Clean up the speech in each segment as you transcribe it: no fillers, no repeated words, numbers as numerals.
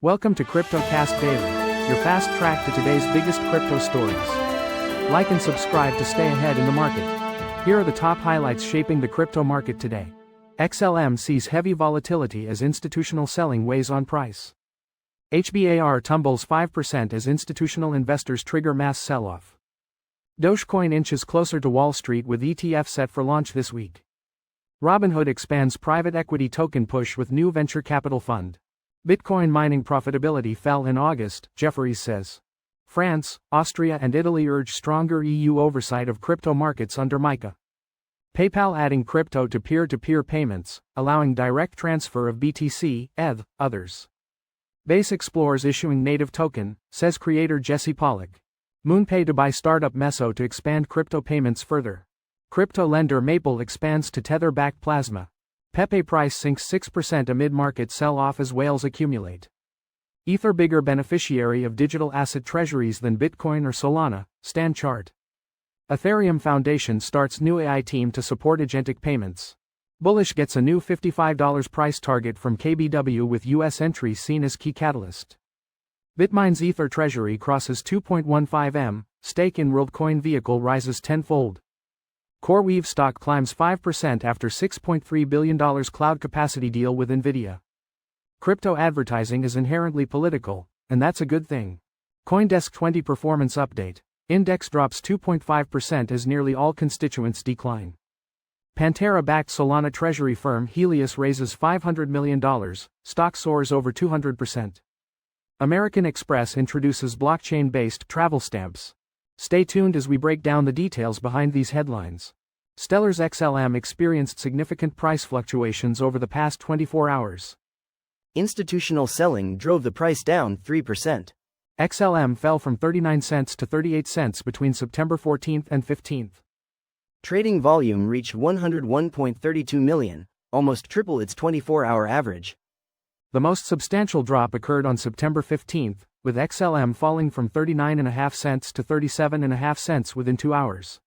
Welcome to CryptoCast Daily, your fast track to today's biggest crypto stories. Like and subscribe to stay ahead in the market. Here are the top highlights shaping the crypto market today. XLM sees heavy volatility as institutional selling weighs on price. HBAR tumbles 5% as institutional investors trigger mass sell-off. Dogecoin inches closer to Wall Street with ETF set for launch this week. Robinhood expands private equity token push with new venture capital fund. Bitcoin mining profitability fell in August, Jefferies says. France, Austria and Italy urge stronger EU oversight of crypto markets under MiCA. PayPal adding crypto to peer-to-peer payments, allowing direct transfer of BTC, ETH, others. Base explores issuing native token, says creator Jesse Pollak. MoonPay to buy startup Meso to expand crypto payments further. Crypto lender Maple expands to Tether-Backed plasma. PEPE price sinks 6% amid market sell-off as whales accumulate. Ether bigger beneficiary of digital asset treasuries than Bitcoin or Solana, StanChart. Ethereum Foundation starts new AI team to support agentic payments. Bullish gets a new $55 price target from KBW with US entry seen as key catalyst. Bitmain's Ether treasury crosses 2.15 M, stake in WorldCoin vehicle rises tenfold. CoreWeave stock climbs 5% after $6.3 billion cloud capacity deal with Nvidia. Crypto advertising is inherently political, and that's a good thing. CoinDesk 20 performance update. Index drops 2.5% as nearly all constituents decline. Pantera-backed Solana treasury firm Helios raises $500 million, stock soars over 200%. American Express introduces blockchain-based travel stamps. Stay tuned as we break down the details behind these headlines. Stellar's XLM experienced significant price fluctuations over the past 24 hours. Institutional selling drove the price down 3%. XLM fell from 39 cents to 38 cents between September 14th and 15th. Trading volume reached 101.32 million, almost triple its 24-hour average. The most substantial drop occurred on September 15th, with XLM falling from 39.5 cents to 37.5 cents within 2 hours.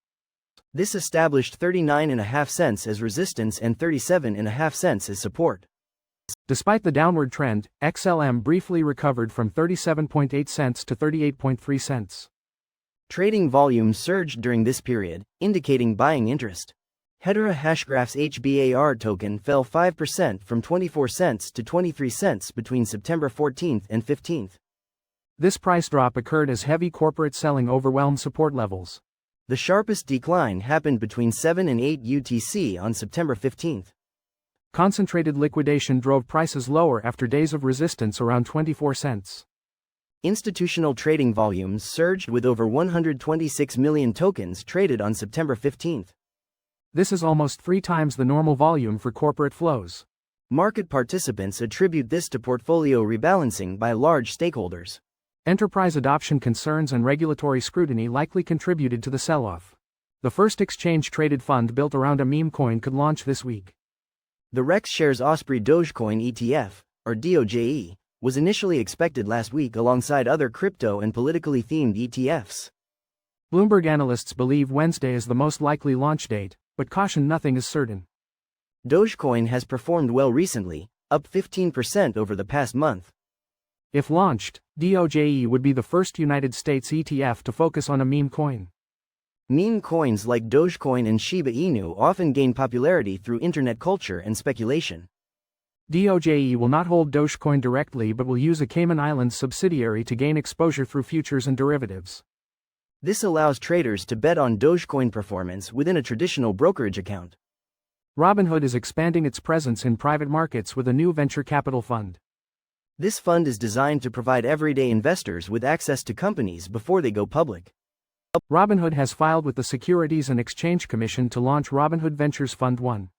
This established 39.5 cents as resistance and 37.5 cents as support. Despite the downward trend, XLM briefly recovered from 37.8 cents to 38.3 cents. Trading volume surged during this period, indicating buying interest. Hedera Hashgraph's HBAR token fell 5% from 24 cents to 23 cents between September 14th and 15th. This price drop occurred as heavy corporate selling overwhelmed support levels. The sharpest decline happened between 7 and 8 UTC on September 15th. Concentrated liquidation drove prices lower after days of resistance around 24 cents. Institutional trading volumes surged with over 126 million tokens traded on September 15th. This is almost 3 times the normal volume for corporate flows. Market participants attribute this to portfolio rebalancing by large stakeholders. Enterprise adoption concerns and regulatory scrutiny likely contributed to the sell-off. The first exchange-traded fund built around a meme coin could launch this week. The REX shares Osprey Dogecoin ETF, or DOJE, was initially expected last week alongside other crypto and politically themed ETFs. Bloomberg analysts believe Wednesday is the most likely launch date, but caution nothing is certain. Dogecoin has performed well recently, up 15% over the past month. If launched, DOJE would be the first United States ETF to focus on a meme coin. Meme coins like Dogecoin and Shiba Inu often gain popularity through internet culture and speculation. DOJE will not hold Dogecoin directly but will use a Cayman Islands subsidiary to gain exposure through futures and derivatives. This allows traders to bet on Dogecoin performance within a traditional brokerage account. Robinhood is expanding its presence in private markets with a new venture capital fund. This fund is designed to provide everyday investors with access to companies before they go public. Robinhood has filed with the Securities and Exchange Commission to launch Robinhood Ventures Fund 1.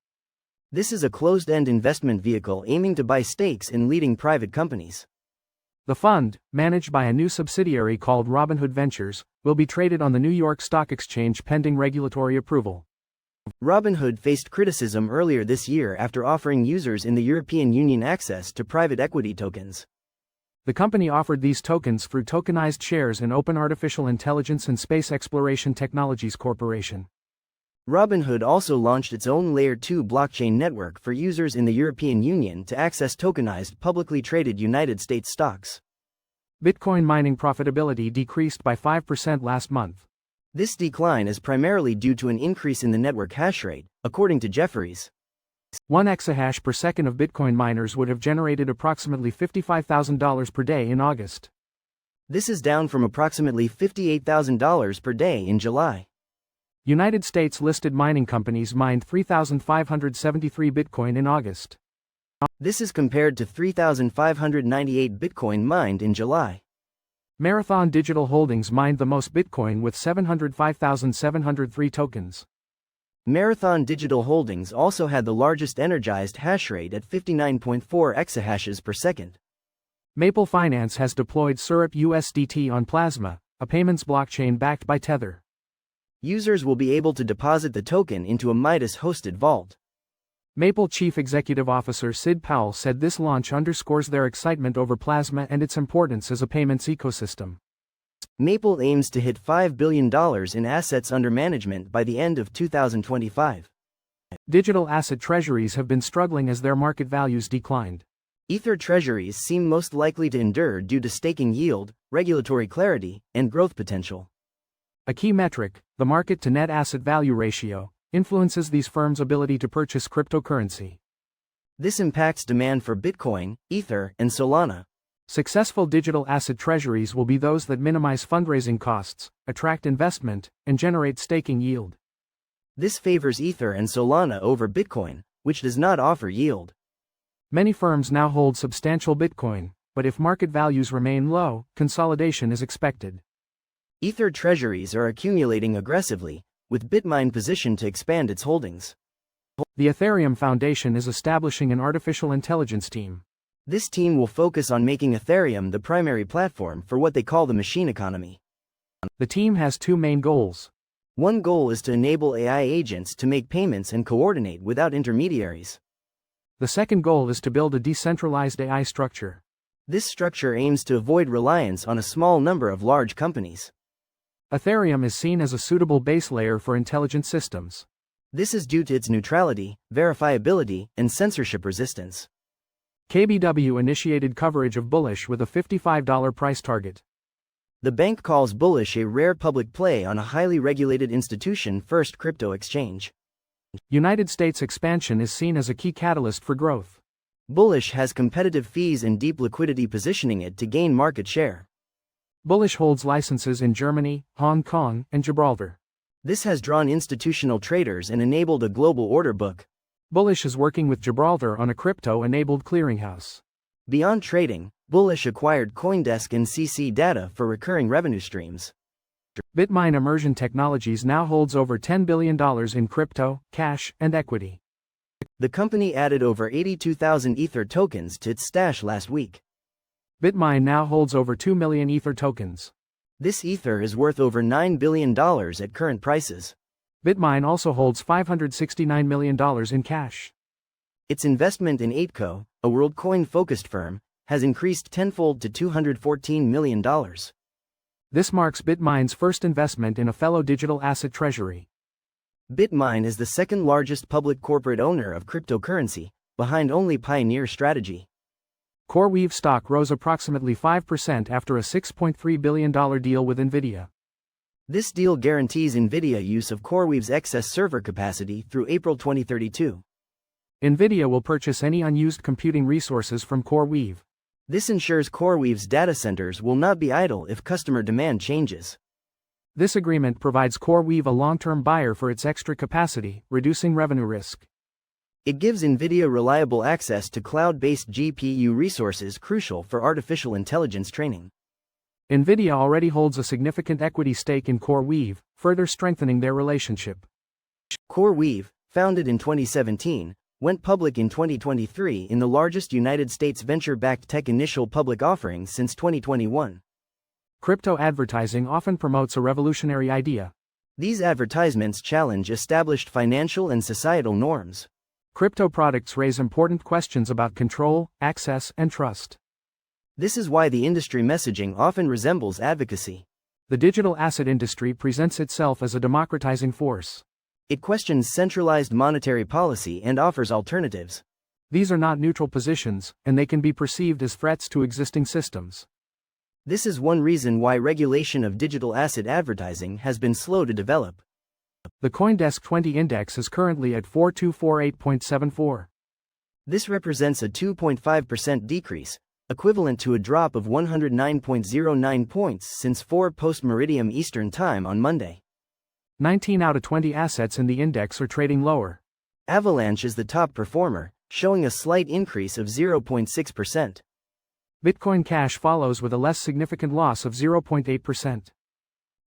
This is a closed-end investment vehicle aiming to buy stakes in leading private companies. The fund, managed by a new subsidiary called Robinhood Ventures, will be traded on the New York Stock Exchange pending regulatory approval. Robinhood faced criticism earlier this year after offering users in the European Union access to private equity tokens. The company offered these tokens through tokenized shares in Open Artificial Intelligence and Space Exploration Technologies Corporation. Robinhood also launched its own Layer 2 blockchain network for users in the European Union to access tokenized publicly traded United States stocks. Bitcoin mining profitability decreased by 5% last month. This decline is primarily due to an increase in the network hash rate, according to Jefferies. 1 exahash per second of Bitcoin miners would have generated approximately $55,000 per day in August. This is down from approximately $58,000 per day in July. United States listed mining companies mined 3,573 Bitcoin in August. This is compared to 3,598 Bitcoin mined in July. Marathon Digital Holdings mined the most Bitcoin with 705,703 tokens. Marathon Digital Holdings also had the largest energized hash rate at 59.4 exahashes per second. Maple Finance has deployed Syrup USDT on Plasma, a payments blockchain backed by Tether. Users will be able to deposit the token into a Midas-hosted vault. Maple Chief Executive Officer Sid Powell said this launch underscores their excitement over Plasma and its importance as a payments ecosystem. Maple aims to hit $5 billion in assets under management by the end of 2025. Digital asset treasuries have been struggling as their market values declined. Ether treasuries seem most likely to endure due to staking yield, regulatory clarity, and growth potential. A key metric, the market-to-net asset value ratio, influences these firms' ability to purchase cryptocurrency. This impacts demand for Bitcoin, Ether, and Solana. Successful digital asset treasuries will be those that minimize fundraising costs, attract investment, and generate staking yield. This favors Ether and Solana over Bitcoin, which does not offer yield. Many firms now hold substantial Bitcoin, but if market values remain low, consolidation is expected. Ether treasuries are accumulating aggressively, with Bitmain positioned to expand its holdings. The Ethereum Foundation is establishing an artificial intelligence team. This team will focus on making Ethereum the primary platform for what they call the machine economy. The team has two main goals. One goal is to enable AI agents to make payments and coordinate without intermediaries. The second goal is to build a decentralized AI structure. This structure aims to avoid reliance on a small number of large companies. Ethereum is seen as a suitable base layer for intelligent systems. This is due to its neutrality, verifiability, and censorship resistance. KBW initiated coverage of Bullish with a $55 price target. The bank calls Bullish a rare public play on a highly regulated institution-first crypto exchange. United States expansion is seen as a key catalyst for growth. Bullish has competitive fees and deep liquidity, positioning it to gain market share. Bullish holds licenses in Germany, Hong Kong, and Gibraltar. This has drawn institutional traders and enabled a global order book. Bullish is working with Gibraltar on a crypto-enabled clearinghouse. Beyond trading, Bullish acquired CoinDesk and CC Data for recurring revenue streams. Bitmine Immersion Technologies now holds over $10 billion in crypto, cash, and equity. The company added over 82,000 Ether tokens to its stash last week. Bitmine now holds over 2 million Ether tokens. This Ether is worth over $9 billion at current prices. Bitmine also holds $569 million in cash. Its investment in ApeCo, a WorldCoin-focused firm, has increased tenfold to $214 million. This marks Bitmine's first investment in a fellow digital asset treasury. Bitmine is the second largest public corporate owner of cryptocurrency, behind only Pioneer Strategy. CoreWeave stock rose approximately 5% after a $6.3 billion deal with NVIDIA. This deal guarantees NVIDIA use of CoreWeave's excess server capacity through April 2032. NVIDIA will purchase any unused computing resources from CoreWeave. This ensures CoreWeave's data centers will not be idle if customer demand changes. This agreement provides CoreWeave a long-term buyer for its extra capacity, reducing revenue risk. It gives NVIDIA reliable access to cloud-based GPU resources crucial for artificial intelligence training. NVIDIA already holds a significant equity stake in CoreWeave, further strengthening their relationship. CoreWeave, founded in 2017, went public in 2023 in the largest United States venture-backed tech initial public offering since 2021. Crypto advertising often promotes a revolutionary idea. These advertisements challenge established financial and societal norms. Crypto products raise important questions about control, access, and trust. This is why the industry messaging often resembles advocacy. The digital asset industry presents itself as a democratizing force. It questions centralized monetary policy and offers alternatives. These are not neutral positions, and they can be perceived as threats to existing systems. This is one reason why regulation of digital asset advertising has been slow to develop. The CoinDesk 20 index is currently at 4248.74. This represents a 2.5% decrease, equivalent to a drop of 109.09 points since 4 post-meridian Eastern Time on Monday. 19 out of 20 assets in the index are trading lower. Avalanche is the top performer, showing a slight increase of 0.6%. Bitcoin Cash follows with a less significant loss of 0.8%.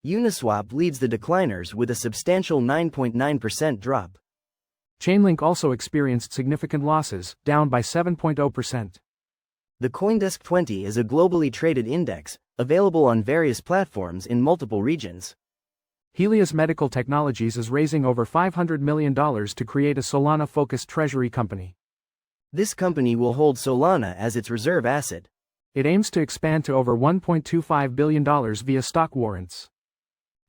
Uniswap leads the decliners with a substantial 9.9% drop. Chainlink also experienced significant losses, down by 7.0%. The CoinDesk 20 is a globally traded index, available on various platforms in multiple regions. Helios Medical Technologies is raising over $500 million to create a Solana-focused treasury company. This company will hold Solana as its reserve asset. It aims to expand to over $1.25 billion via stock warrants.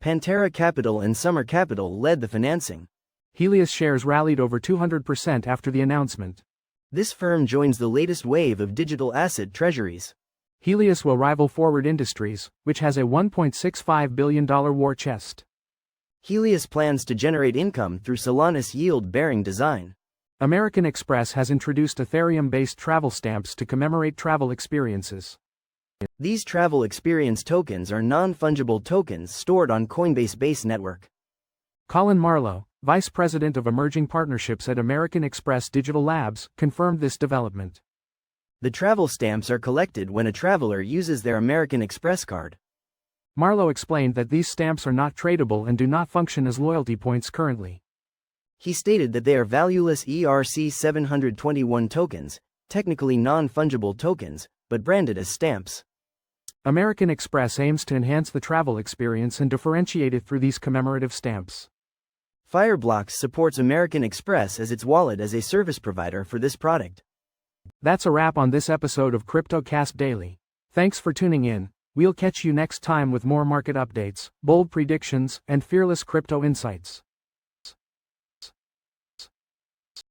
Pantera Capital and Summer Capital led the financing. Helios shares rallied over 200% after the announcement. This firm joins the latest wave of digital asset treasuries. Helios will rival Forward Industries, which has a $1.65 billion war chest. Helios plans to generate income through Solana's yield-bearing design. American Express has introduced Ethereum-based travel stamps to commemorate travel experiences. These travel experience tokens are non-fungible tokens stored on Coinbase Base network. Colin Marlowe, Vice President of Emerging Partnerships at American Express Digital Labs, confirmed this development. The travel stamps are collected when a traveler uses their American Express card. Marlowe explained that these stamps are not tradable and do not function as loyalty points currently. He stated that they are valueless ERC-721 tokens, technically non-fungible tokens, but branded as stamps. American Express aims to enhance the travel experience and differentiate it through these commemorative stamps. Fireblocks supports American Express as its wallet as a service provider for this product. That's a wrap on this episode of CryptoCast Daily. Thanks for tuning in. We'll catch you next time with more market updates, bold predictions, and fearless crypto insights.